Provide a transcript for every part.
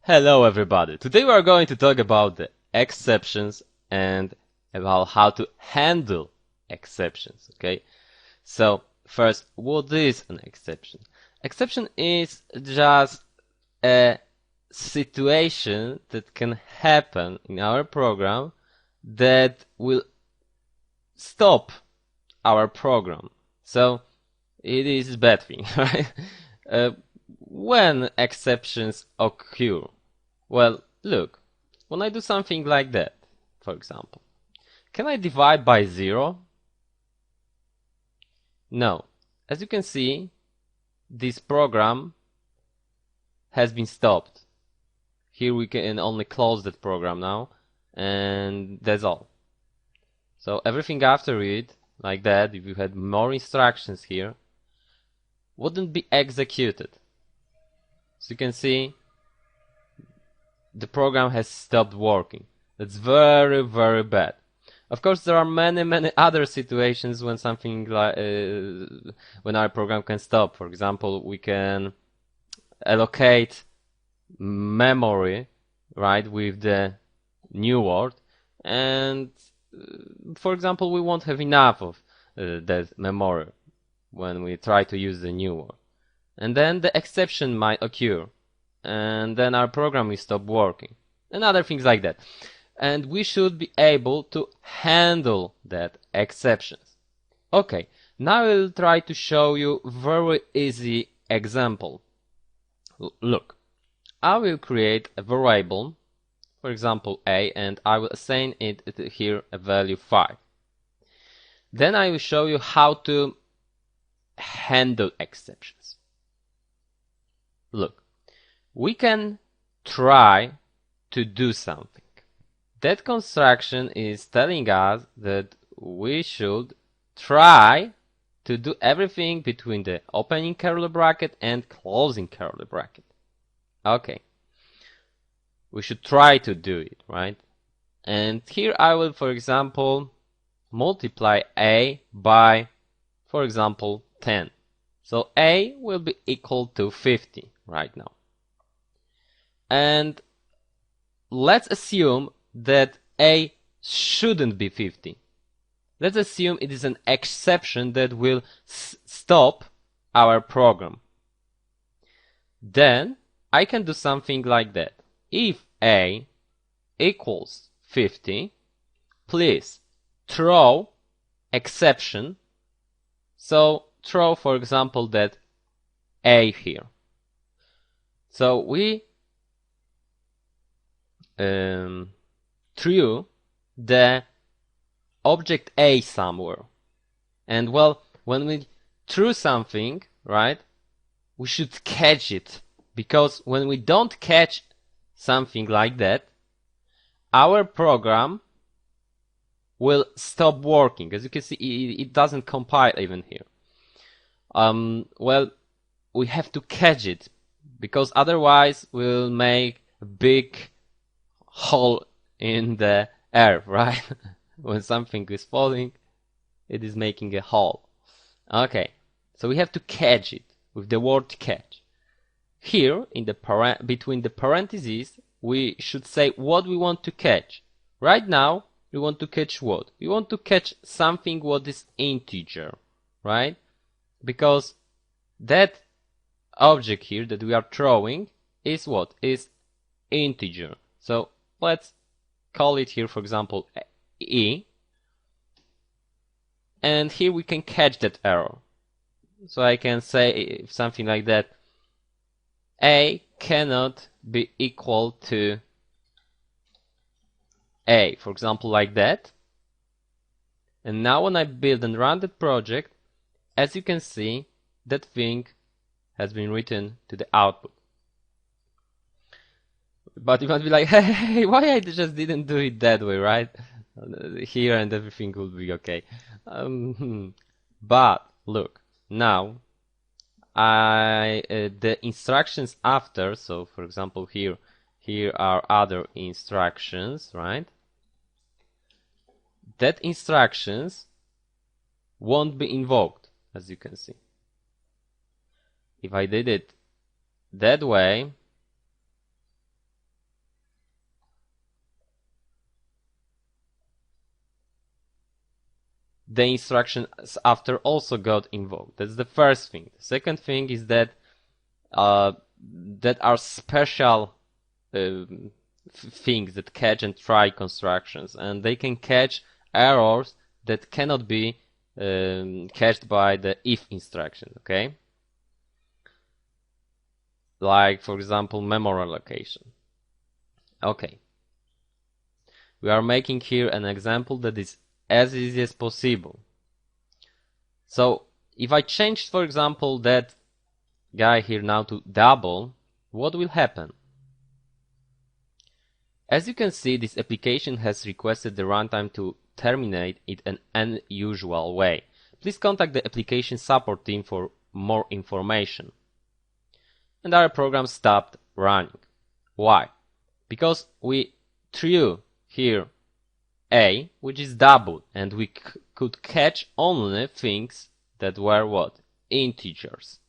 Hello everybody! Today we are going to talk about the exceptions and about how to handle exceptions, okay? So first, what is an exception? Exception is just a situation that can happen in our program that will stop our program. So it is a bad thing, right? When exceptions occur, well, look, when I do something like that, for example, can I divide by 0? No. As you can see, this program has been stopped. Here we can only close that program now, and that's all. So everything after it, like that, if you had more instructions here, wouldn't be executed. So you can see the program has stopped working. That's very, very bad. Of course, there are many other situations when something like when our program can stop. For example, we can allocate memory, right, with the new word, and for example, we won't have enough of that memory when we try to use the new word, and then the exception might occur, and then our program will stop working, and other things like that. And we should be able to handle that exceptions. Okay, now I will try to show you very easy example. Look, I will create a variable, for example a, and I will assign it here a value 5. Then I will show you how to handle exceptions. Look, we can try to do something. That construction is telling us that we should try to do everything between the opening curly bracket and closing curly bracket. Okay. We should try to do it, right? And here I will, for example, multiply a by, for example, 10. So a will be equal to 50 right now. And let's assume that a shouldn't be 50. Let's assume it is an exception that will stop our program. Then I can do something like that. If a equals 50, please throw exception. So throw, for example, that a here. So we threw the object a somewhere. And well, when we threw something, right, we should catch it. Because when we don't catch something like that, our program will stop working. As you can see, it doesn't compile even here. Well, we have to catch it, because otherwise we'll make a big hole in the earth, right? When something is falling, it is making a hole. Okay, so we have to catch it with the word catch. Here, in the between the parentheses, we should say what we want to catch. Right now, we want to catch what? We want to catch something what is integer, right? Because that object here that we are throwing is what? Is integer. So let's call it here, for example, e. And here we can catch that error. So I can say something like that. A cannot be equal to a, for example, like that. And now when I build and run that project, as you can see, that thing has been written to the output. But you might be like, hey, why I just didn't do it that way, right? Here and everything will be okay. But look, now the instructions after, so for example here are other instructions, right? That instructions won't be invoked, as you can see. If I did it that way, the instructions after also got invoked. That's the first thing. The second thing is that that are special things that catch and try constructions, and they can catch errors that cannot be catched by the if instruction, okay? Like, for example, memory allocation. Okay. We are making here an example that is as easy as possible. So, if I change, for example, that guy here now to double, what will happen? As you can see, this application has requested the runtime to terminate it in an unusual way. Please contact the application support team for more information. And our program stopped running. Why? Because we threw here A, which is doubled, and we could catch only things that were what? Integers.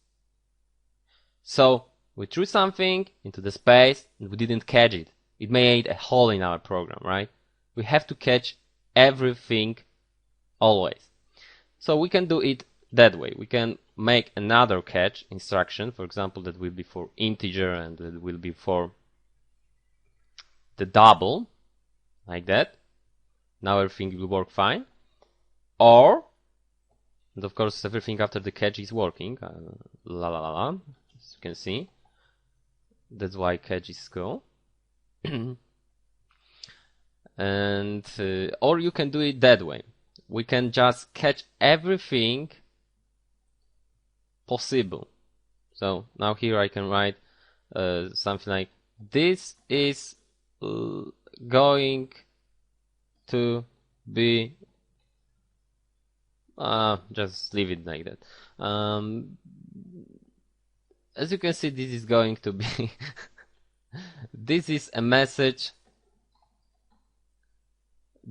So we threw something into the space and we didn't catch it. It made a hole in our program, right? We have to catch everything always. So we can do it that way. We can make another catch instruction, for example, that will be for integer and that will be for the double, like that. Now everything will work fine. Or, and of course everything after the catch is working, la la la la, as you can see. That's why catch is cool. And or you can do it that way. We can just catch everything possible. So now here I can write something like this is going to be just leave it like that. As you can see, this is going to be this is a message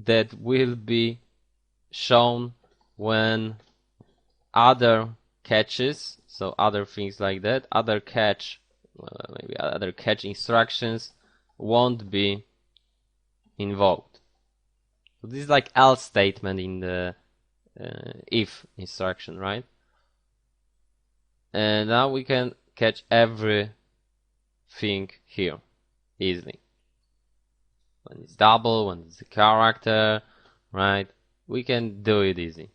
that will be shown when other catches, so other things like that, other catch, maybe other catch instructions won't be invoked. So this is like else statement in the if instruction, right? And now we can catch everything here easily. When it's double, when it's a character, right? We can do it easy.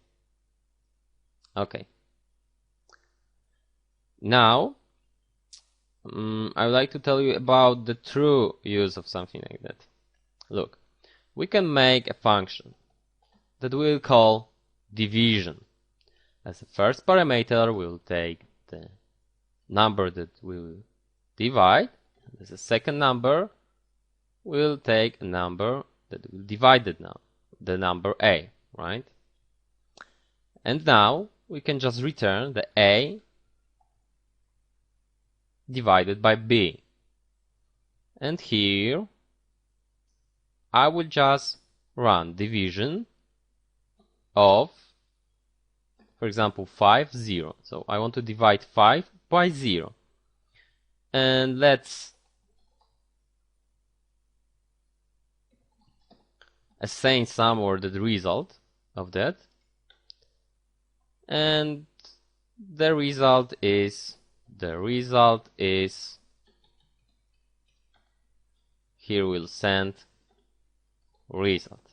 Okay. Now, I would like to tell you about the true use of something like that. Look, we can make a function that we'll call division. As the first parameter, we'll take the number that we'll divide. As a second number, we'll take a number that will divide the number a, right? And now we can just return the a divided by b. And here I will just run division of, for example, 5, 0. So I want to divide 5 by 0. And let's assign somewhere the result of that. And the result is here we'll send result.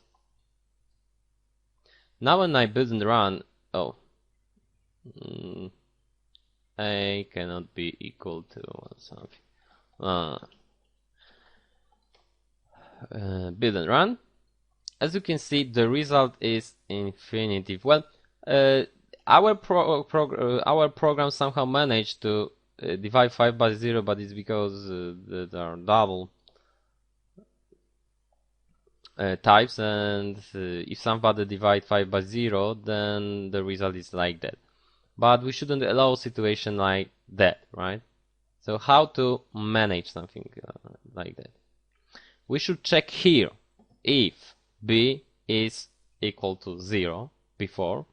Now when I build and run, a cannot be equal to something. Build and run. As you can see, the result is infinitive. Well, our program somehow managed to divide 5 by 0, but it's because there are double types, and if somebody divide 5 by 0, then the result is like that. But we shouldn't allow a situation like that, right? So how to manage something like that? We should check here if b is equal to 0 before,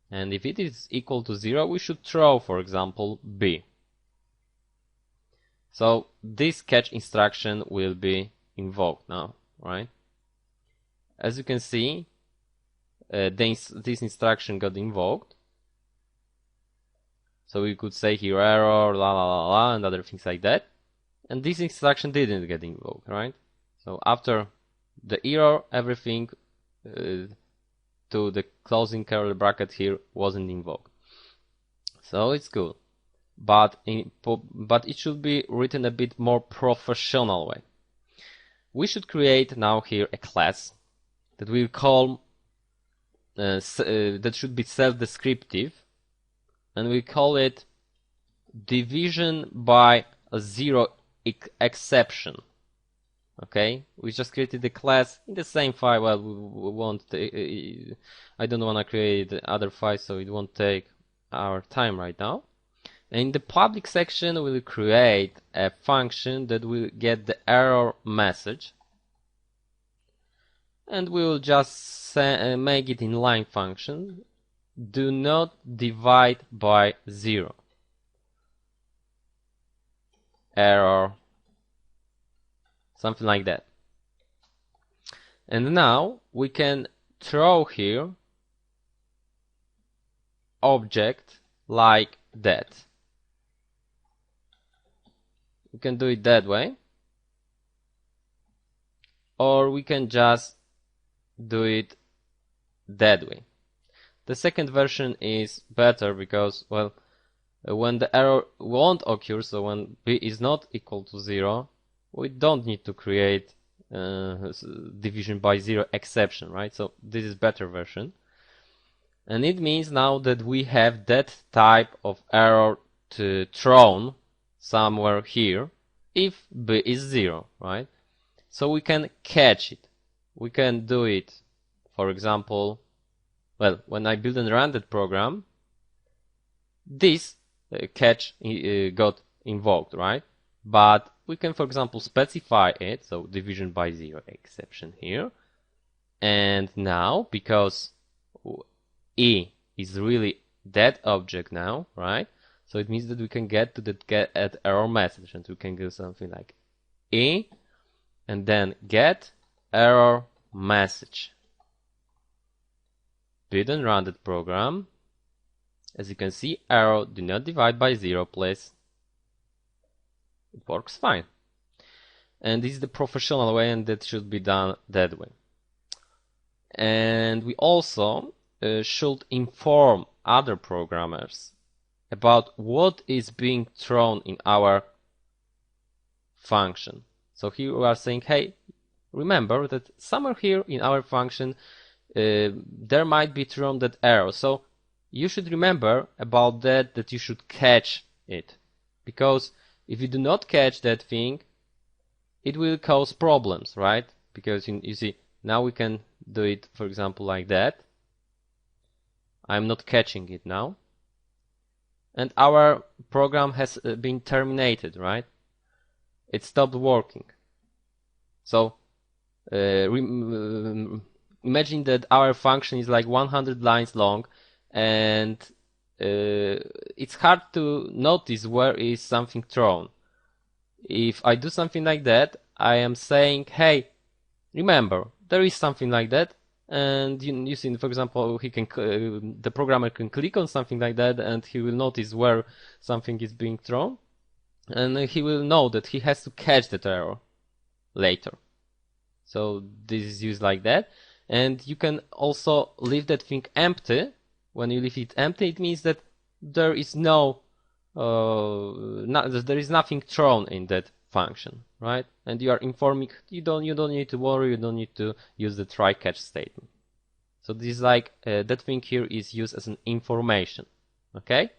and if it is equal to 0, we should throw, for example, b. So this catch instruction will be invoked now, right? As you can see, this instruction got invoked. So we could say here error, la la la la, and other things like that. And this instruction didn't get invoked, right? So after the error, everything to the closing curly bracket here wasn't invoked. So it's cool. But it should be written a bit more professional way. We should create now here a class that we'll call that should be self-descriptive, and we call it division by a zero exception. Okay, we just created the class in the same file. Well, we won't. I don't want to create other files, so it won't take our time right now. And in the public section, we'll create a function that will get the error message, and we will just make it in line function. Do not divide by 0. Error. Something like that. And now we can throw here object like that. We can do it that way, or we can just do it that way. The second version is better because, well, when the error won't occur, so when b is not equal to 0, we don't need to create division by 0 exception, right? So this is better version. And it means now that we have that type of error thrown somewhere here if b is 0, right? So we can catch it. We can do it, for example, well, when I build and run that program, this catch got invoked, right? But we can, for example, specify it, so division by 0 exception here. And now, because E is really that object now, right? So it means that we can get to the get at error message, and we can do something like E and then get error message. Build and run that program. As you can see, error, do not divide by 0, please. It works fine. And this is the professional way, and that should be done that way. And we also should inform other programmers about what is being thrown in our function. So here we are saying, hey, remember that somewhere here in our function there might be thrown that error. So you should remember about that you should catch it. Because if you do not catch that thing, it will cause problems, right? Because you see, now we can do it, for example, like that. I'm not catching it now. And our program has been terminated, right? It stopped working. So imagine that our function is like 100 lines long, and it's hard to notice where is something thrown. If I do something like that, I am saying, hey, remember, there is something like that, and you see, for example, the programmer can click on something like that, and he will notice where something is being thrown, and he will know that he has to catch that error later. So this is used like that. And you can also leave that thing empty. When you leave it empty, it means that there is there is nothing thrown in that function, right? And you are informing, you don't need to worry, you don't need to use the try catch statement. So this is like that thing here is used as an information. Okay?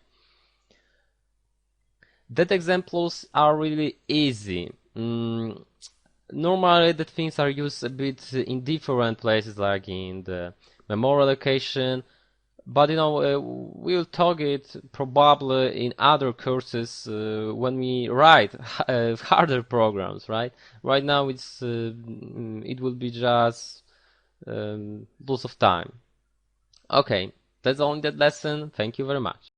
That examples are really easy. Normally the things are used a bit in different places, like in the memory allocation, but we'll talk it probably in other courses when we write harder programs, right? Right now it will be just loss of time. Okay, that's all in that lesson. Thank you very much.